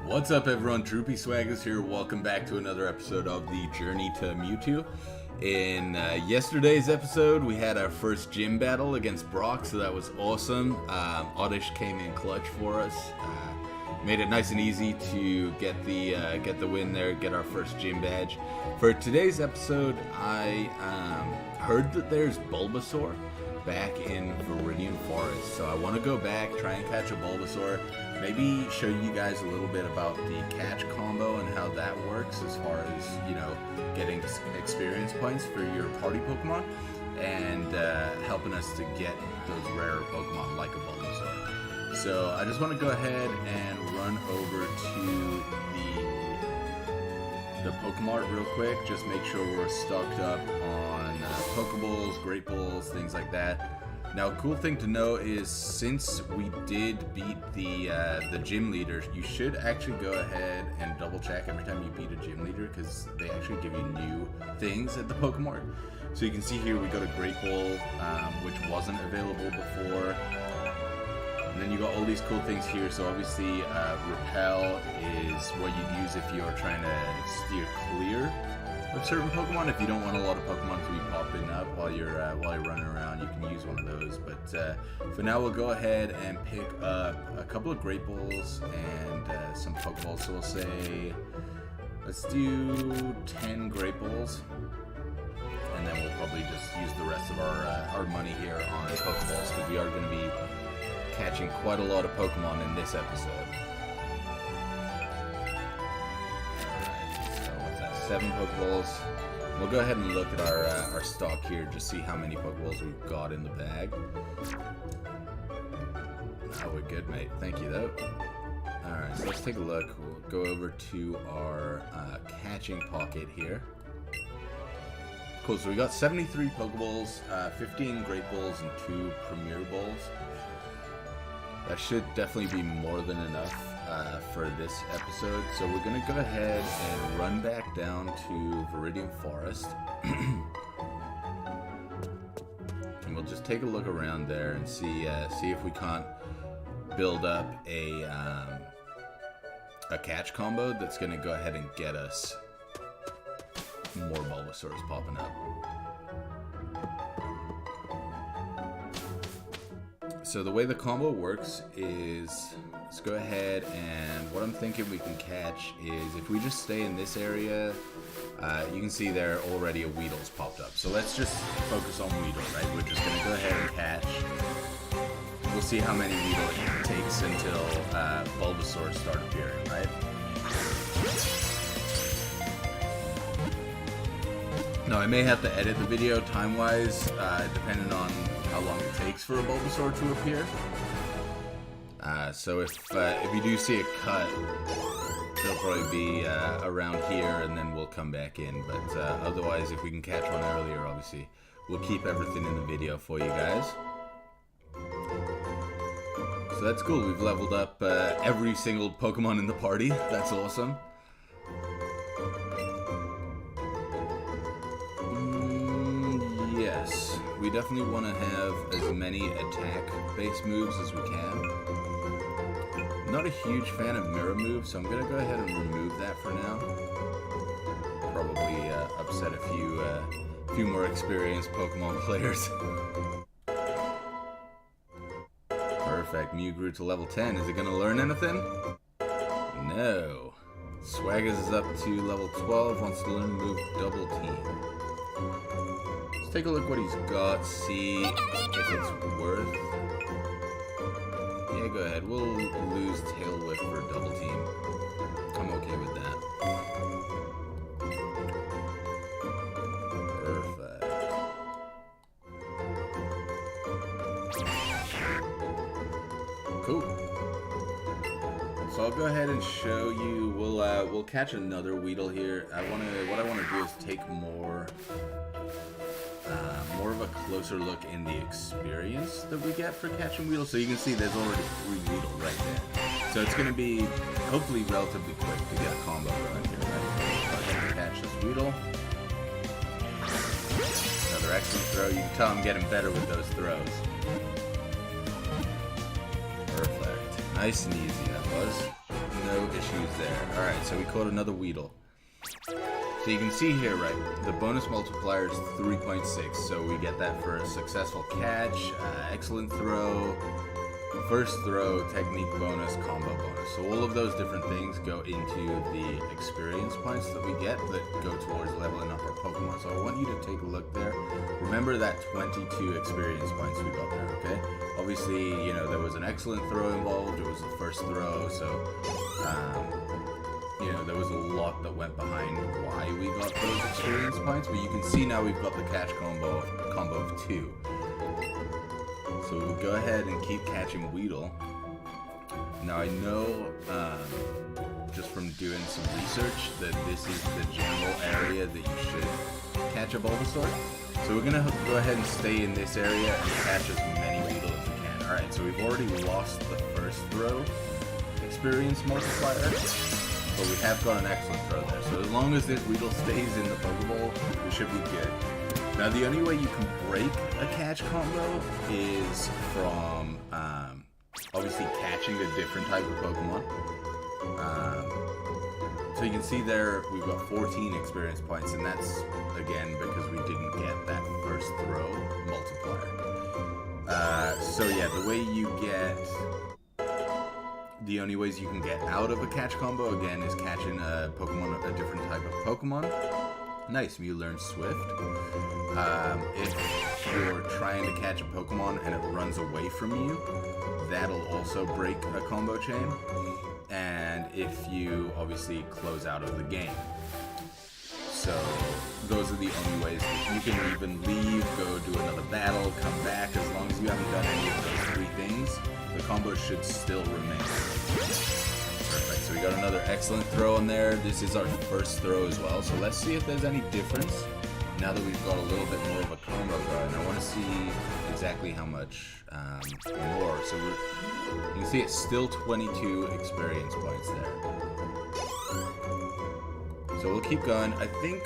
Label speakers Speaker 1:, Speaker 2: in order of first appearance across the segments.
Speaker 1: What's up everyone, Droopy Swaggers here. Welcome back to another episode of the Journey to Mewtwo. In yesterday's episode, we had our first gym battle against Brock, so that was awesome. Oddish came in clutch for us. Made it nice and easy to get the win there, get our first gym badge. For today's episode, I heard that there's Bulbasaur back in Viridian Forest, so I want to go back, try and catch a Bulbasaur, maybe show you guys a little bit about the catch combo and how that works as far as, you know, getting experience points for your party Pokemon, and helping us to get those rarer Pokemon like a Bulbasaur. So I just want to go ahead and run over to the Pokemart real quick, just make sure we're stocked up on Pokeballs, Great Balls, things like that. Now, a cool thing to know is since we did beat the gym leader, you should actually go ahead and double check every time you beat a gym leader, because they actually give you new things at the Pokemart. So you can see here we got a Great Ball, which wasn't available before. And then you got all these cool things here. So obviously, Repel is what you'd use if you're trying to steer clear of certain Pokemon. If you don't want a lot of Pokemon to be popping up while you're running around, you can use one of those. But for now, we'll go ahead and pick up a couple of Great Balls and some Pokeballs. So we'll say, let's do 10 Great Balls, and then we'll probably just use the rest of our money here on Pokeballs, because we are going to be catching quite a lot of Pokemon in this episode. Alright, so what's that? 7 Pokeballs. We'll go ahead and look at our stock here, just see how many Pokeballs we've got in the bag. Oh, we're good, mate. Thank you, though. Alright, so let's take a look. We'll go over to our catching pocket here. Cool, so we got 73 Pokeballs, 15 Great Balls, and 2 Premier Balls. That should definitely be more than enough for this episode. So we're going to go ahead and run back down to Viridian Forest. And we'll just take a look around there and see if we can't build up a catch combo that's going to go ahead and get us more Bulbasaurs popping up. So the way the combo works is, let's go ahead, and what I'm thinking we can catch is, if we just stay in this area, you can see there already a Weedle's popped up. So let's just focus on Weedle, right? We're just going to go ahead and catch. We'll see how many Weedle it takes until Bulbasaur start appearing, right? Now, I may have to edit the video time-wise, depending on how long it takes for a Bulbasaur to appear. So if you do see a cut, it'll probably be around here, and then we'll come back in. But otherwise, if we can catch one earlier, obviously, we'll keep everything in the video for you guys. So that's cool. We've leveled up every single Pokemon in the party. That's awesome. Yes, we definitely want to have as many attack-based moves as we can. I'm not a huge fan of mirror moves, so I'm going to go ahead and remove that for now. Probably upset a few more experienced Pokemon players. Perfect, Mew grew to level 10. Is it going to learn anything? No. Swaggers is up to level 12, wants to learn the move Double Team. Let's take a look what he's got, see if it's worth. Yeah, go ahead. We'll lose Tail Whip for Double Team. I'm okay with that. Perfect. Cool. So I'll go ahead and show you. We'll catch another Weedle here. What I want to do is take more of a closer look in the experience that we get for catching Weedle. So you can see there's already 3 Weedle right there. So it's going to be hopefully relatively quick to get a combo going here, right? So I'm going to catch this Weedle. Another excellent throw. You can tell I'm getting better with those throws. Perfect. Nice and easy that was. No issues there. Alright, so we caught another Weedle. So you can see here, right, the bonus multiplier is 3.6, so we get that for a successful catch, excellent throw, first throw, technique bonus, combo bonus. So all of those different things go into the experience points that we get that go towards leveling up our Pokemon. So I want you to take a look there. Remember that 22 experience points we got there, okay? Obviously, you know, there was an excellent throw involved, it was the first throw, so, you know, there was a lot that went behind why we got those experience points, but you can see now we've got the catch combo of 2. So we'll go ahead and keep catching Weedle. Now I know, just from doing some research, that this is the general area that you should catch a Bulbasaur. So we're gonna go ahead and stay in this area and catch as many Weedle as we can. Alright, so we've already lost the first throw experience multiplier, but we have got an excellent throw there. So as long as this Weedle stays in the Pokeball, we should be good. Now the only way you can break a catch combo is from obviously catching a different type of Pokemon. So you can see there we've got 14 experience points, and that's again because we didn't get that first throw multiplier. So yeah, the way you get, the only ways you can get out of a catch combo again is catching a Pokemon, a different type of Pokemon. Nice, you learn Swift. If you're trying to catch a Pokemon and it runs away from you, that'll also break a combo chain. And if you obviously close out of the game. So those are the only ways. You can even leave, go do another battle, come back. As long as you haven't done any of those 3 things, the combo should still remain. Perfect, so we got another excellent throw in there. This is our first throw as well, so let's see if there's any difference now that we've got a little bit more of a combo going. I want to see exactly how much more. So you can see it's still 22 experience points there. So we'll keep going. I think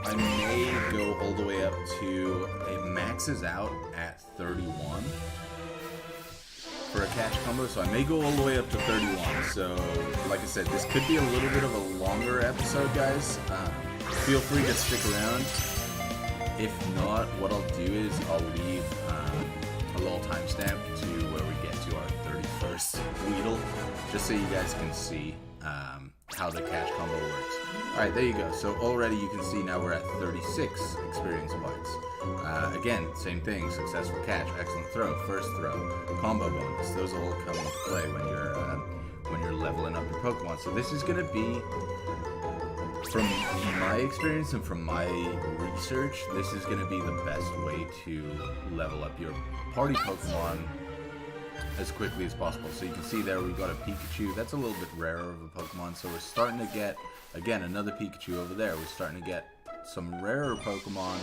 Speaker 1: I may go all the way up to, it maxes out at 31. For a catch combo, so I may go all the way up to 31. So, like I said, this could be a little bit of a longer episode, guys. Feel free to stick around. If not, what I'll do is I'll leave a little timestamp to where we get to our 31st Weedle, just so you guys can see how the catch combo works. Alright, there you go. So already you can see now we're at 36 experience points. Again, same thing, successful catch, excellent throw, first throw, combo bonus. Those all come into play when you're leveling up your Pokemon. So this is going to be, from my experience and from my research, this is going to be the best way to level up your party Pokemon as quickly as possible. So you can see there we've got a Pikachu. That's a little bit rarer of a Pokemon. So we're starting to get, again, another Pikachu over there. We're starting to get some rarer Pokemon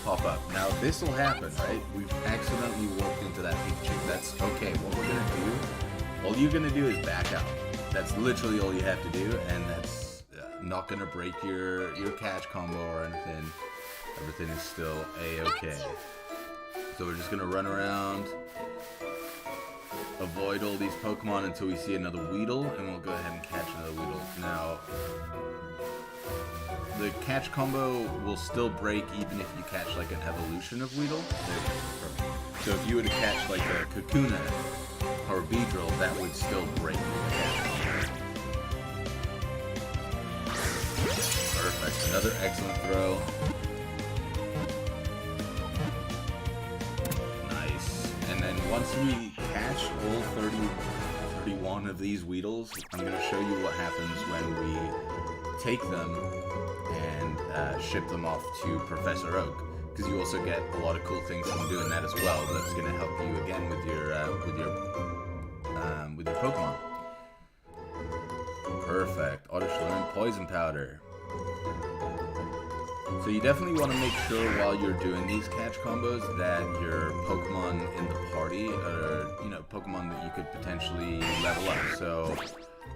Speaker 1: pop up. Now this will happen, right? We've accidentally walked into that Pikachu. That's okay. What we're gonna do, all you're gonna do is back out. That's literally all you have to do, and that's not gonna break your catch combo or anything. Everything is still a-okay. So we're just gonna run around, avoid all these Pokemon until we see another Weedle, and we'll go ahead and catch another Weedle. Now, the catch combo will still break even if you catch like an evolution of Weedle. So if you were to catch like a Kakuna or a Beedrill, that would still break the catch combo. Perfect. Another excellent throw. Nice. And then once we catch all 31 of these Weedles, I'm going to show you what happens when we take them and ship them off to Professor Oak, because you also get a lot of cool things from doing that as well. That's going to help you again with your Pokemon. Perfect. Auto-Learn Poison Powder. So you definitely want to make sure while you're doing these catch combos that your Pokemon in the party are, you know, Pokemon that you could potentially level up. So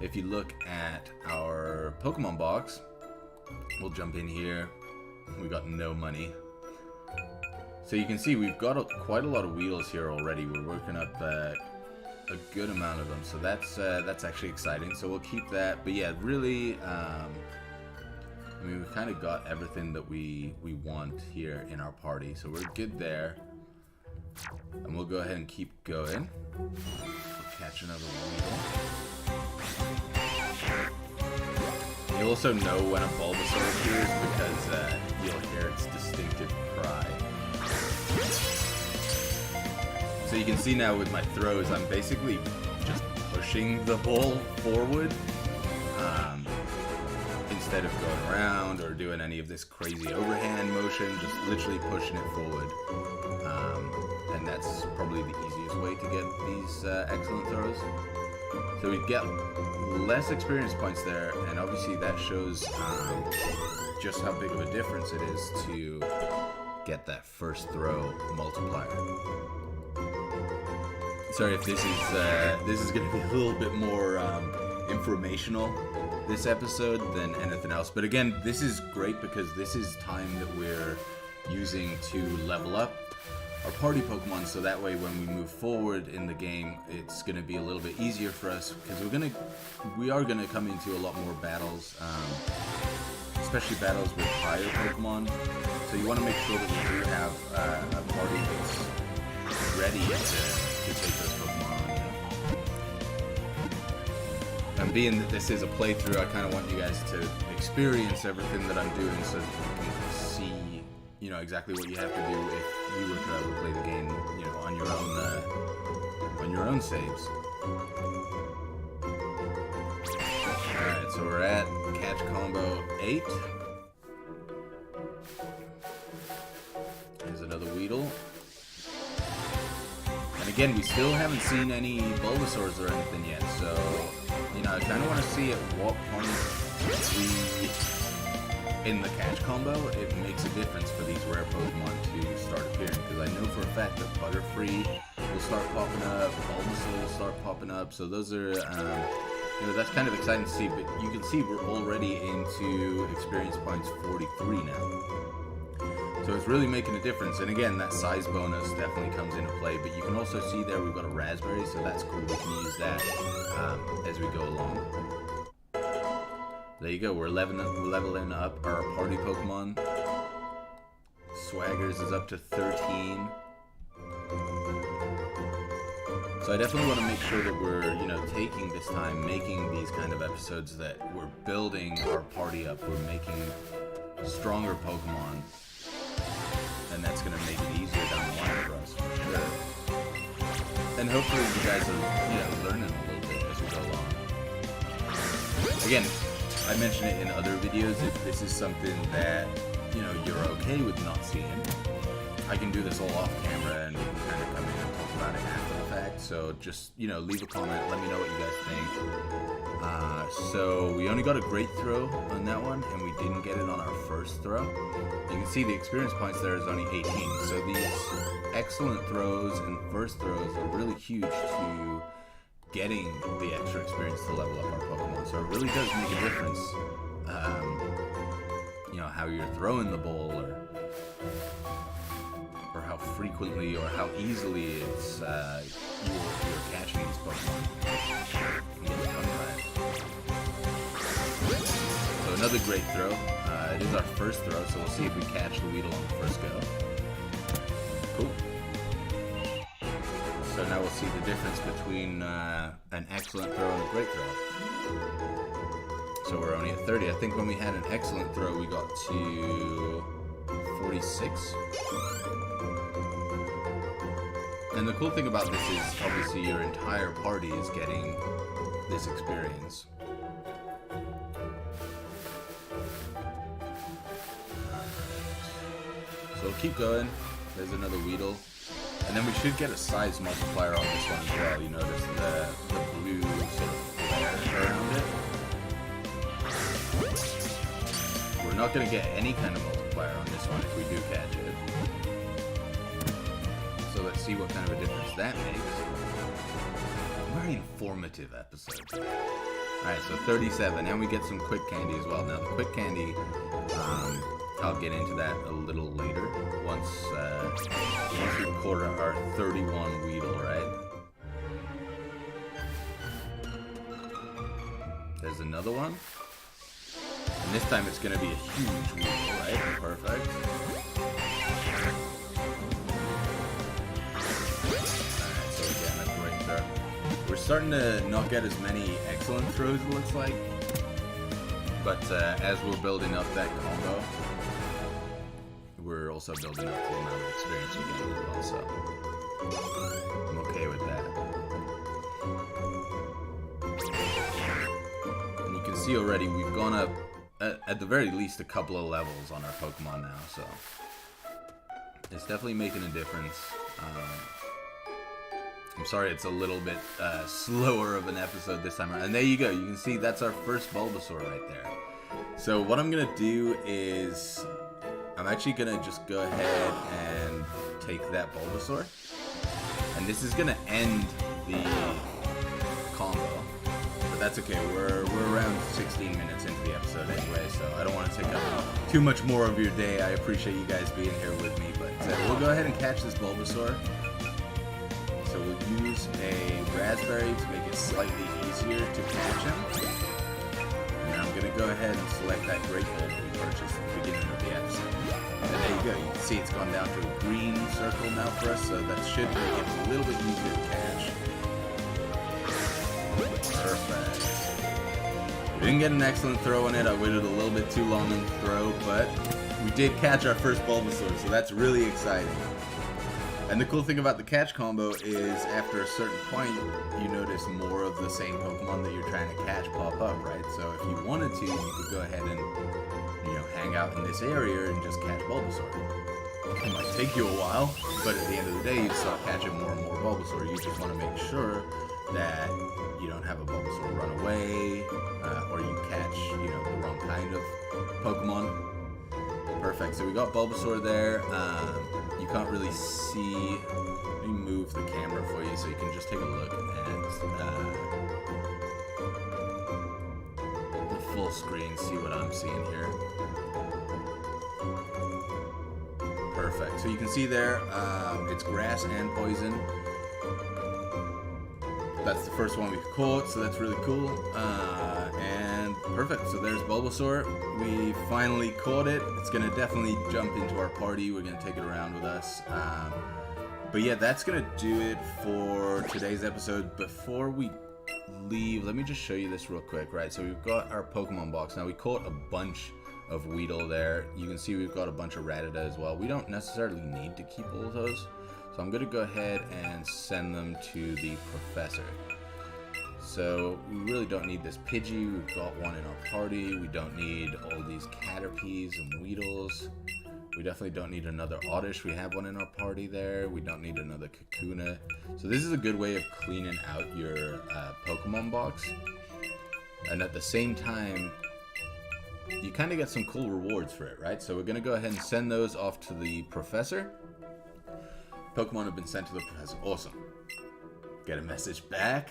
Speaker 1: if you look at our Pokemon box, we'll jump in here. We got no money. So you can see we've got quite a lot of wheels here already. We're working up a good amount of them, so that's actually exciting. So we'll keep that. But yeah, really, I mean, we kind of got everything that we want here in our party, so we're good there. And we'll go ahead and keep going. We'll catch another Weedle. You'll also know when a Bulbasaur appears because you'll hear its distinctive cry. So you can see now with my throws, I'm basically just pushing the ball forward instead of going around or doing any of this crazy overhand motion, just literally pushing it forward. And that's probably the easiest way to get these excellent throws. So we get less experience points there, and obviously that shows just how big of a difference it is to get that first throw multiplier. Sorry if this is going to be a little bit more informational this episode than anything else. But again, this is great because this is time that we're using to level up our party Pokemon, so that way when we move forward in the game, it's going to be a little bit easier for us because we are going to come into a lot more battles, especially battles with higher Pokemon. So you want to make sure that you do have a party that's ready to take those Pokemon on, you know? And being that this is a playthrough, I kind of want you guys to experience everything that I'm doing so that you can see, you know, exactly what you have to do if you were to ever play the game, you know, on your own saves. Alright, so we're at catch combo 8. Here's another Weedle. And again, we still haven't seen any Bulbasaurs or anything yet, so, you know, I kind of want to see at what point in the catch combo, it makes a difference for these rare Pokemon to start appearing, because I know for a fact that Butterfree will start popping up, Bulbasaur will start popping up, so those are, you know, that's kind of exciting to see, but you can see we're already into experience points 43 now. So it's really making a difference, and again, that size bonus definitely comes into play, but you can also see there we've got a Raspberry, so that's cool, we can use that as we go along. There you go, we're leveling up our party Pokemon. Swaggers is up to 13. So I definitely want to make sure that we're, you know, taking this time, making these kind of episodes that we're building our party up, we're making stronger Pokemon. And that's going to make it easier down the line for us, for sure. And hopefully you guys are, you know, learning a little bit as we go along. Again, I mentioned it in other videos, if this is something that, you know, you're okay with not seeing, I can do this all off camera and we can kind of come in and talk about it after the fact. So just, you know, leave a comment, let me know what you guys think. So we only got a great throw on that one, and we didn't get it on our first throw. You can see the experience points there is only 18. So these excellent throws and first throws are really huge to getting the extra experience to level up our Pokemon. So it really does make a difference, you know, how you're throwing the ball, or how frequently or how easily it's you're catching these Pokemon. So another great throw. It is our first throw, so we'll see if we catch the Weedle on the first go. Cool. So now we'll see the difference between an excellent throw and a great throw. So we're only at 30. I think when we had an excellent throw, we got to 46. And the cool thing about this is, obviously, your entire party is getting this experience. So we'll keep going. There's another Weedle. And then we should get a size multiplier on this one as well. You notice the blue sort of flare around it. We're not going to get any kind of multiplier on this one if we do catch it. So let's see what kind of a difference that makes. Very informative episode. Alright, so 37, and we get some quick candy as well. Now the quick candy, I'll get into that a little later, once we record our 31 Weedle, right? there's another one. And this time it's going to be a huge Weedle, right? Perfect. Alright, so again, a great throw. We're starting to not get as many excellent throws, it looks like. But as we're building up that combo, we're also building up the amount of experience we get as well, so I'm okay with that. And you can see already we've gone up at the very least a couple of levels on our Pokemon now, so it's definitely making a difference. I'm sorry it's a little bit slower of an episode this time around. And there you go, you can see that's our first Bulbasaur right there. So what I'm gonna do is I'm actually gonna just go ahead and take that Bulbasaur, and this is gonna end the combo. But that's okay. We're around 16 minutes into the episode anyway, so I don't want to take up too much more of your day. I appreciate you guys being here with me, but we'll go ahead and catch this Bulbasaur. So we'll use a Raspberry to make it slightly easier to catch him. And I'm gonna go ahead and select that Great Ball that we purchased at the beginning of the episode. And there you go, you can see it's gone down to a green circle now for us, so that should make it a little bit easier to catch. Perfect. We didn't get an excellent throw on it, I waited a little bit too long on the throw, but we did catch our first Bulbasaur, so that's really exciting. And the cool thing about the catch combo is after a certain point, you notice more of the same Pokemon that you're trying to catch pop up, right? So if you wanted to, you could go ahead and, you know, hang out in this area and just catch Bulbasaur. It might take you a while, but at the end of the day, you start catching more and more Bulbasaur. You just want to make sure that you don't have a Bulbasaur run away, or you catch, you know, the wrong kind of Pokemon. Perfect, so we got Bulbasaur there. You can't really see. Let me move the camera for you so you can just take a look at the full screen, see what I'm seeing here. Perfect, so you can see there, it's grass and poison. That's the first one we caught, so that's really cool. And perfect, so there's Bulbasaur. We finally caught it. It's gonna definitely jump into our party. We're gonna take it around with us. But yeah, that's gonna do it for today's episode. Before we leave, let me just show you this real quick, right? So we've got our Pokemon box. Now we caught a bunch of Weedle there. You can see we've got a bunch of Rattata as well. We don't necessarily need to keep all of those. So I'm going to go ahead and send them to the professor. So we really don't need this Pidgey. We've got one in our party. We don't need all these Caterpies and Weedles. We definitely don't need another Oddish. We have one in our party there. We don't need another Kakuna. So this is a good way of cleaning out your Pokemon box. And at the same time, you kind of get some cool rewards for it, right? So we're going to go ahead and send those off to the professor. Pokemon have been sent to the professor. Awesome. Get a message back.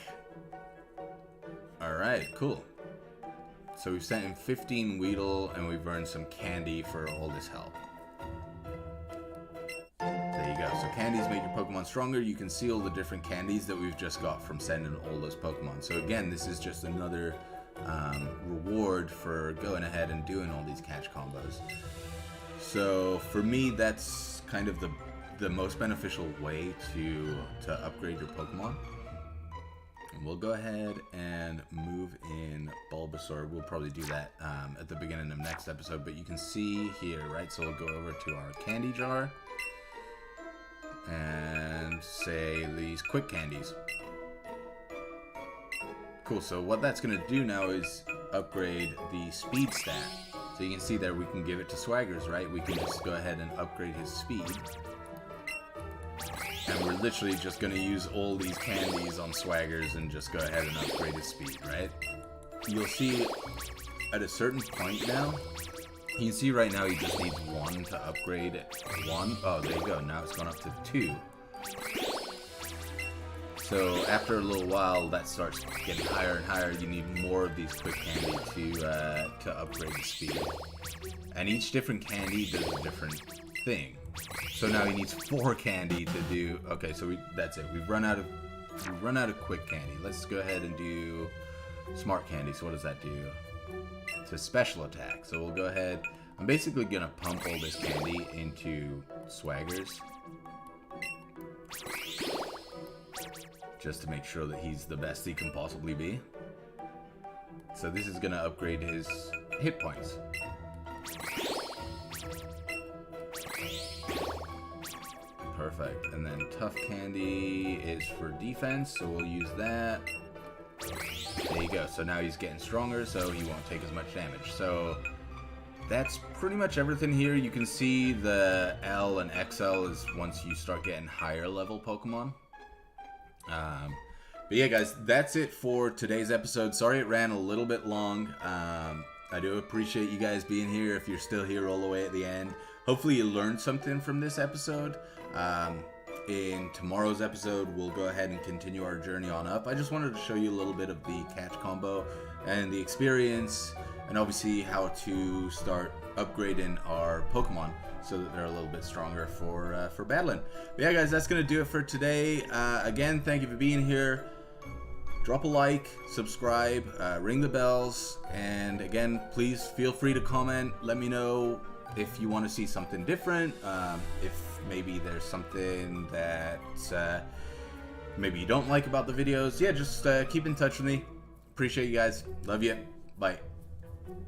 Speaker 1: Alright, cool. So we've sent him 15 Weedle, and we've earned some candy for all this help. There you go. So candies make your Pokemon stronger. You can see all the different candies that we've just got from sending all those Pokemon. So again, this is just another reward for going ahead and doing all these catch combos. So for me, that's kind of the most beneficial way to upgrade your Pokemon. And we'll go ahead and move in Bulbasaur. We'll probably do that at the beginning of next episode, but you can see here, right? So we'll go over to our candy jar and say these quick candies. Cool, so what that's going to do now is upgrade the speed stat. So you can see there we can give it to Swaggers, right? We can just go ahead and upgrade his speed. And we're literally just going to use all these candies on Swaggers and just go ahead and upgrade his speed, right? You'll see at a certain point now, you can see right now he just needs one to upgrade one. Oh, there you go. Now it's gone up to 2. So after a little while, that starts getting higher and higher. You need more of these quick candy to upgrade the speed. And each different candy does a different thing. So now he needs 4 candy to do. Okay, so that's it. We've run out of quick candy. Let's go ahead and do Smart Candy, so what does that do? It's a special attack, so we'll go ahead. I'm basically gonna pump all this candy into Swaggers. Just to make sure that he's the best he can possibly be. So this is gonna upgrade his hit points. Perfect. And then Tough Candy is for defense, so we'll use that. There you go. So now he's getting stronger, so he won't take as much damage. So that's pretty much everything here. You can see the L and XL is once you start getting higher level Pokemon. But yeah, guys, that's it for today's episode. Sorry it ran a little bit long. I do appreciate you guys being here if you're still here all the way at the end. Hopefully you learned something from this episode. In tomorrow's episode, we'll go ahead and continue our journey on up. I just wanted to show you a little bit of the catch combo and the experience, and obviously how to start upgrading our Pokemon so that they're a little bit stronger for battling. But yeah, guys, that's going to do it for today. Again, thank you for being here. Drop a like, subscribe, ring the bells, and again, please feel free to comment. Let me know if you want to see something different, if maybe there's something that maybe you don't like about the videos. Yeah, just keep in touch with me. Appreciate you guys. Love you. Bye.